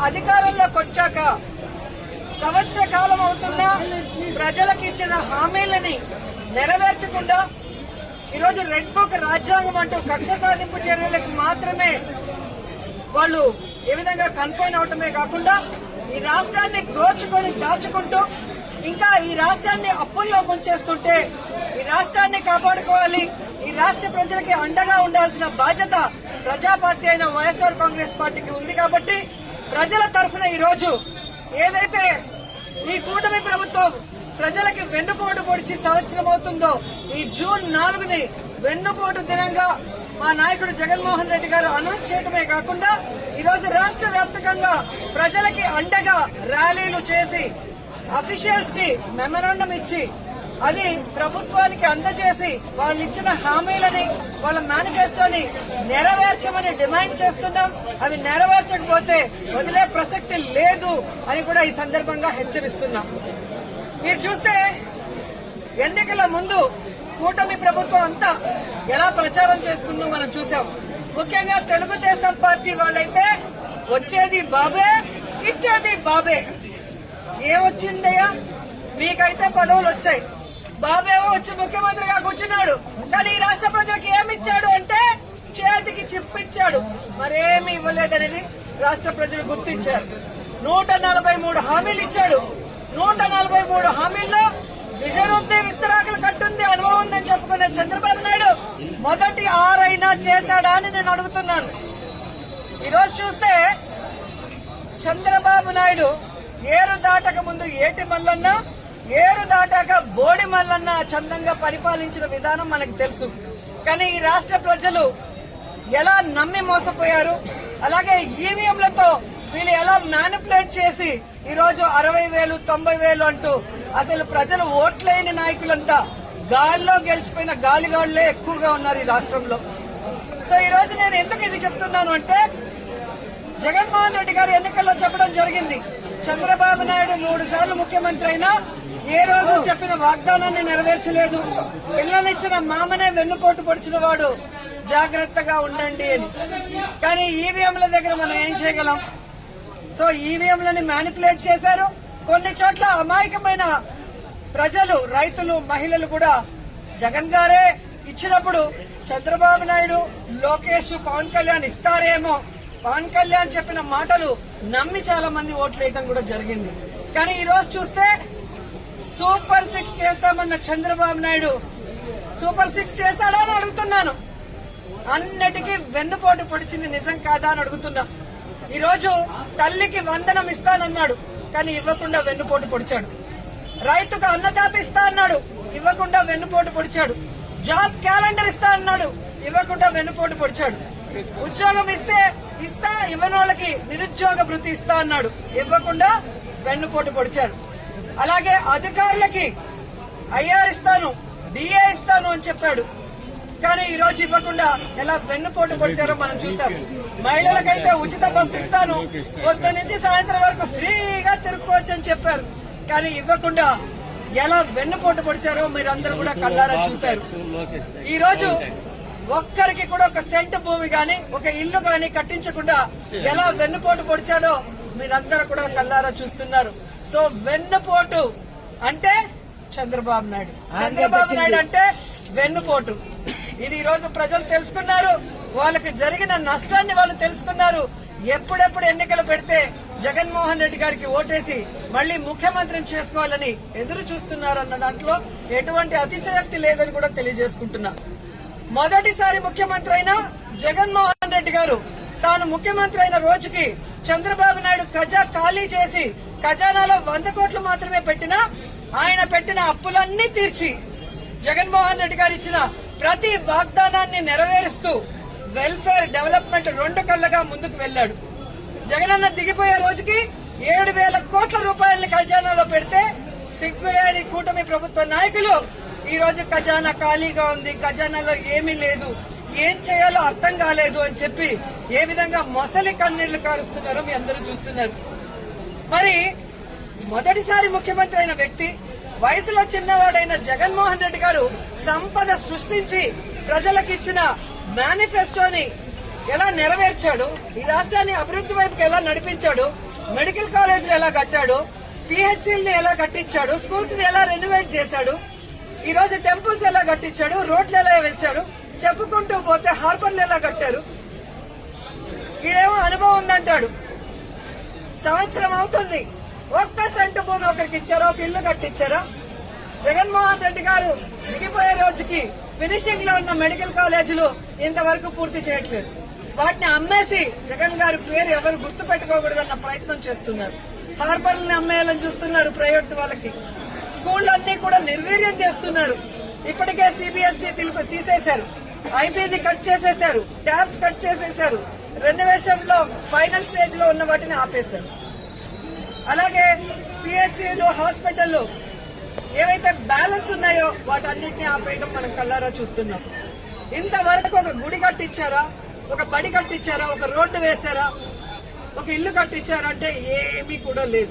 అధికారంలోకి వచ్చాక సంవత్సర కాలం అవుతున్నా ప్రజలకు ఇచ్చిన హామీలని నెరవేర్చకుండా ఈరోజు రెడ్ బుక్ రాజ్యాంగం అంటూ కక్ష సాధింపు చర్యలకు మాత్రమే వాళ్ళు ఏ విధంగా కన్ఫైన్ అవటమే కాకుండా ఈ రాష్ట్రాన్ని దాచుకుంటూ ఇంకా ఈ రాష్ట్రాన్ని అప్పుల్లో ముంచేస్తుంటే ఈ రాష్ట్రాన్ని కాపాడుకోవాలి, ఈ రాష్ట్ర ప్రజలకి అండగా ఉండాల్సిన బాధ్యత ప్రజా పార్టీ అయిన వైఎస్ఆర్ కాంగ్రెస్ పార్టీకి ఉంది. కాబట్టి ప్రజల తరఫున ఈ రోజు ఏదైతే ఈ కూటమి ప్రభుత్వం ప్రజలకి వెన్నుపోటు పొడిచి సంవత్సరం అవుతుందో ఈ జూన్ 4ని వెన్నుపోటు దినంగా మా నాయకుడు జగన్మోహన్ రెడ్డి గారు అనౌన్స్ చేయడమే కాకుండా ఈరోజు రాష్ట్ర వ్యాప్తంగా ప్రజలకి అండగా ర్యాలీలు చేసి అఫీషియల్స్ కి మెమరాండం ఇచ్చి అది ప్రభుత్వానికి అందజేసి వాళ్ళు ఇచ్చిన హామీలని వాళ్ళ మేనిఫెస్టోని నెరవేర్చమని డిమాండ్ చేస్తున్నాం. అవి నెరవేర్చకపోతే వదిలే ప్రసక్తి లేదు అని కూడా ఈ సందర్భంగా హెచ్చరిస్తున్నాం. మీరు చూస్తే ఎన్నికల ముందు కూటమి ప్రభుత్వం అంతా ఎలా ప్రచారం చేసుకుందో మనం చూసాం. ముఖ్యంగా తెలుగుదేశం పార్టీ వాళ్ళైతే వచ్చేది బాబే, ఇచ్చేది బాబే. ఏమొచ్చిందయ్యా? మీకైతే పదవులు వచ్చాయి, బాబేవో వచ్చి ముఖ్యమంత్రిగా కూర్చున్నాడు. కానీ ఈ రాష్ట్ర ప్రజలకు ఏమిచ్చాడు అంటే చేతికి చిప్పిచ్చాడు, మరేమి ఇవ్వలేదనేది రాష్ట్ర ప్రజలు గుర్తించారు. 143 హామీలు ఇచ్చాడు. 143 హామీల్లో విజన్ ఉంది, విస్తరాకులు కట్టుంది, అనుభవం ఉందని చెప్పుకునే చంద్రబాబు నాయుడు మొదటి 6 అయినా చేశాడా అని నేను అడుగుతున్నాను. ఈరోజు చూస్తే చంద్రబాబు నాయుడు ఏరు దాటక ముందు ఏటి మల్లన్న, ఏరు దాటాక బోడి మల్లన్న చందంగా పరిపాలించిన విధానం మనకు తెలుసు. కానీ ఈ రాష్ట్ర ప్రజలు ఎలా నమ్మి మోసపోయారు, అలాగే ఈవీఎంలతో వీళ్ళు ఎలా మ్యానిపులేట్ చేసి ఈరోజు 60,000 90,000 అంటూ అసలు ప్రజలు ఓట్లేని నాయకులంతా గాల్లో గెలిచిపోయిన గాలిగాళ్లే ఎక్కువగా ఉన్నారు ఈ రాష్ట్రంలో. సో ఈ రోజు నేను ఎందుకు ఇది చెప్తున్నాను అంటే జగన్మోహన్ రెడ్డి గారు ఎన్నికల్లో చెప్పడం జరిగింది, చంద్రబాబు నాయుడు 3 సార్లు ముఖ్యమంత్రి అయినా ఏ రోజు చెప్పిన వాగ్దానాన్ని నెరవేర్చలేదు, పిల్లలిచ్చిన మామనే వెన్నుపోటు పొడిచిన వాడు, జాగ్రత్తగా ఉండండి అని. కానీ ఈవీఎంల దగ్గర మనం ఏం చేయగలం? సో ఈవీఎంలని మ్యానిపులేట్ చేశారు. కొన్ని చోట్ల అమాయకమైన ప్రజలు, రైతులు, మహిళలు కూడా జగన్ గారే ఇచ్చినప్పుడు చంద్రబాబు నాయుడు, లోకేష్, పవన్ కళ్యాణ్ ఇస్తారేమో, పవన్ కళ్యాణ్ చెప్పిన మాటలు నమ్మి చాలా మంది ఓట్లు వేయడం కూడా జరిగింది. కానీ ఈ రోజు చూస్తే సూపర్ 6 చేస్తామన్న చంద్రబాబు నాయుడు సూపర్ 6 చేశాడా అని అడుగుతున్నాను. అన్నిటికీ వెన్నుపోటు పొడిచింది నిజం కాదా అని అడుగుతున్నా. ఈ రోజు తల్లికి వందనం ఇస్తానన్నాడు, కానీ ఇవ్వకుండా వెన్నుపోటు పొడిచాడు. రైతుకు అన్నదాత ఇస్తా అన్నాడు, ఇవ్వకుండా వెన్నుపోటు పొడిచాడు. జాబ్ క్యాలెండర్ ఇస్తా అన్నాడు, ఇవ్వకుండా వెన్నుపోటు పొడిచాడు. ఉద్యోగం ఇస్తా ఇవ్వని వాళ్ళకి నిరుద్యోగ భృతి ఇస్తా అన్నాడు, ఇవ్వకుండా వెన్నుపోటు పొడిచాడు. అలాగే అధికారులకి ఐఆర్ ఇస్తాను, డిఏ ఇస్తాను అని చెప్పాడు, కానీ ఈ రోజు ఇవ్వకుండా ఎలా వెన్నుపోటు పొడిచారో మనం చూసాం. మహిళలకైతే ఉచిత బస్సు ఇస్తాను, పొద్దు నుంచి సాయంత్రం వరకు ఫ్రీగా తిరుక్కోవచ్చు అని చెప్పారు, కానీ ఇవ్వకుండా ఎలా వెన్నుపోటు పొడిచారో మీరందరూ కూడా కళ్ళారా చూశారు. ఈ రోజు ఒక్కరికి కూడా ఒక సెంటు భూమి గాని, ఒక ఇల్లు గాని కట్టించకుండా ఎలా వెన్నుపోటు పొడిచాడో మీరందరూ కూడా కళ్ళారా చూస్తున్నారు. సో వెన్నుపోటు అంటే చంద్రబాబు నాయుడు, చంద్రబాబు నాయుడు అంటే వెన్నుపోటు. ఇది ఈ రోజు ప్రజలు తెలుసుకున్నారు, వాళ్ళకి జరిగిన నష్టాన్ని వాళ్ళు తెలుసుకున్నారు. ఎప్పుడెప్పుడు ఎన్నికలు పెడితే జగన్మోహన్ రెడ్డి గారికి ఓటేసి మళ్లీ ముఖ్యమంత్రిని చేసుకోవాలని ఎదురు చూస్తున్నారన్న దాంట్లో ఎటువంటి అతిశయోక్తి లేదని కూడా తెలియజేసుకుంటున్నా. మొదటిసారి ముఖ్యమంత్రి అయిన జగన్మోహన్ రెడ్డి గారు తాను ముఖ్యమంత్రి అయిన రోజుకి చంద్రబాబు నాయుడు ఖాళీ చేసి ఖజానాలో 100 కోట్లు మాత్రమే పెట్టినా ఆయన పెట్టిన అప్పులన్నీ తీర్చి జగన్మోహన్ రెడ్డి గారు ఇచ్చిన ప్రతి వాగ్దానాన్ని నెరవేరుస్తూ వెల్ఫేర్ డెవలప్మెంట్ 2 కళ్లగా ముందుకు వెళ్లాడు. జగనన్న దిగిపోయే రోజుకి 7,000 కోట్ల రూపాయలని ఖజానాలో పెడితే సిగ్గులేని కూటమి ప్రభుత్వ నాయకులు ఈ రోజు ఖజానా ఖాళీగా ఉంది, ఖజానాలో ఏమీ లేదు, ఏం చేయాలో అర్థం కాలేదు అని చెప్పి ఏ విధంగా మొసలి కన్నీళ్లు కారుస్తున్నారో మీ అందరూ చూస్తున్నారు. మరి మొదటిసారి ముఖ్యమంత్రి అయిన వ్యక్తి, వయసులో చిన్నవాడైన జగన్మోహన్ రెడ్డి గారు సంపద సృష్టించి ప్రజలకిచ్చిన మేనిఫెస్టోని ఎలా నెరవేర్చాడు, ఈ రాష్ట్రాన్ని అభివృద్ధి వైపుకి ఎలా నడిపించాడు, మెడికల్ కాలేజీలు ఎలా కట్టాడు, పిహెచ్సిల్ని ఎలా కట్టించాడు, స్కూల్స్ ని ఎలా రెనోవేట్ చేశాడు, ఈ రోజు టెంపుల్స్ ఎలా కట్టించాడు, రోడ్లు ఎలా వేశాడు, చెప్పుకుంటూ పోతే హార్బర్లు ఎలా కట్టారు. ఈడేమో అనుభవం ఉందంటాడు. సంవత్సరం అవుతుంది, ఒక్క సెంటు భూమి ఒకరికి ఇచ్చారా, ఒక ఇల్లు కట్టించారా? జగన్మోహన్ రెడ్డి గారు దిగిపోయే రోజుకి ఫినిషింగ్ లో ఉన్న మెడికల్ కాలేజీలు ఇంతవరకు పూర్తి చేయట్లేదు. వాటిని అమ్మేసి జగన్ గారి పేరు ఎవరు గుర్తు పెట్టుకోకూడదన్న ప్రయత్నం చేస్తున్నారు. హార్బర్లను అమ్మేయాలని చూస్తున్నారు ప్రైవేట్ వాళ్ళకి. స్కూళ్లన్నీ కూడా నిర్వీర్యం చేస్తున్నారు. ఇప్పటికే సిబిఎస్ఈ తీసేశారు, ఐపీసీ కట్ చేసేశారు, ట్యాబ్స్ కట్ చేసేశారు, రెనోవేషన్ లో ఫైనల్ స్టేజ్ లో ఉన్న వాటిని ఆపేశారు. అలాగే పిహెచ్సిలు, హాస్పిటల్లో ఏవైతే బ్యాలెన్స్ ఉన్నాయో వాటన్నిటిని ఆపేయడం మనం కళ్ళారా చూస్తున్నాం. ఇంతవరకు ఒక గుడి కట్టించారా, ఒక బడి కట్టించారా, ఒక రోడ్డు వేశారా, ఒక ఇల్లు కట్టించారా అంటే ఏమీ కూడా లేదు.